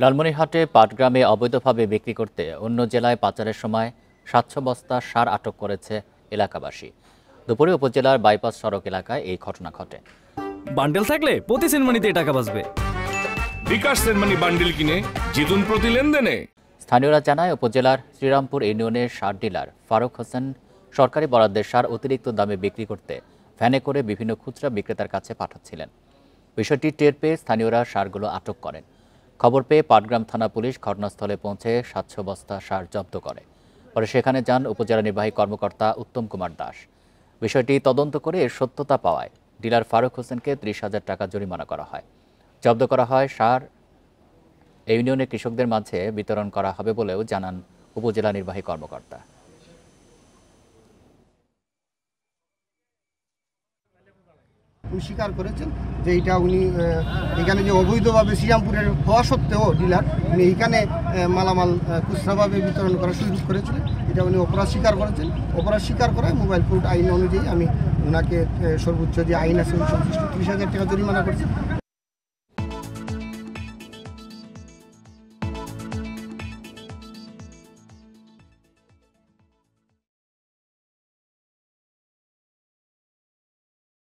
লালমনিরহাটে পাটগ্রামে অবৈধভাবে বিক্রি করতে অন্য জেলায় পাচারের সময় ৭০০ বস্তা সার আটক করেছে এলাকাবাসী। দুপুরে উপজেলার বাইপাস সড়ক এলাকায় এই ঘটনা ঘটে। বান্ডেল থাকলে প্রতি সেনমানিতে টাকা বাঁচবে। বিকাশ সেনমানি বান্ডেল কিনে জিতুন প্রতি লেনদেনে। স্থানীয়রা জানায়, উপজেলার শ্রীরামপুর ইউনিয়নের সার ডিলার ফারুক হোসেন সরকারি বরাদ্দের সার অতিরিক্ত দামে বিক্রি করতে ভ্যানে করে বিভিন্ন খুচরা বিক্রেতার কাছে পাঠাচ্ছিলেন। বিষয়টি টের পেয়ে স্থানীয়রা সারগুলো আটক করেন। খবর পেয়ে পাটগ্রাম থানা পুলিশ ঘটনাস্থলে পৌঁছে ৭০০ বস্তা সার জব্দ করে। পরে সেখানে যান উপজেলা নির্বাহী কর্মকর্তা উত্তম কুমার দাস। বিষয়টি তদন্ত করে এর সত্যতা পাওয়ায় ডিলার ফারুক হোসেনকে ৩০,০০০ টাকা জরিমানা করা হয়। জব্দ করা হয় সার ইউনিয়নের কৃষকদের মাঝে বিতরণ করা হবে বলেও জানান উপজেলা নির্বাহী কর্মকর্তা। উনি স্বীকার করেছেন যে এটা উনি এখানে যে অবৈধভাবে শ্রীরামপুরের হওয়া সত্ত্বেও ডিলার উনি এইখানে মালামাল খুচরাভাবে বিতরণ করার সুযোগ করেছিলেন। এটা উনি অপরাধ স্বীকার করেছেন। অপরাধ স্বীকার করায় মোবাইল কোর্ট আইন অনুযায়ী আমি ওনাকে সর্বোচ্চ যে আইন আছে ওই সংশ্লিষ্ট ৩০,০০০ টাকা জরিমানা করছি।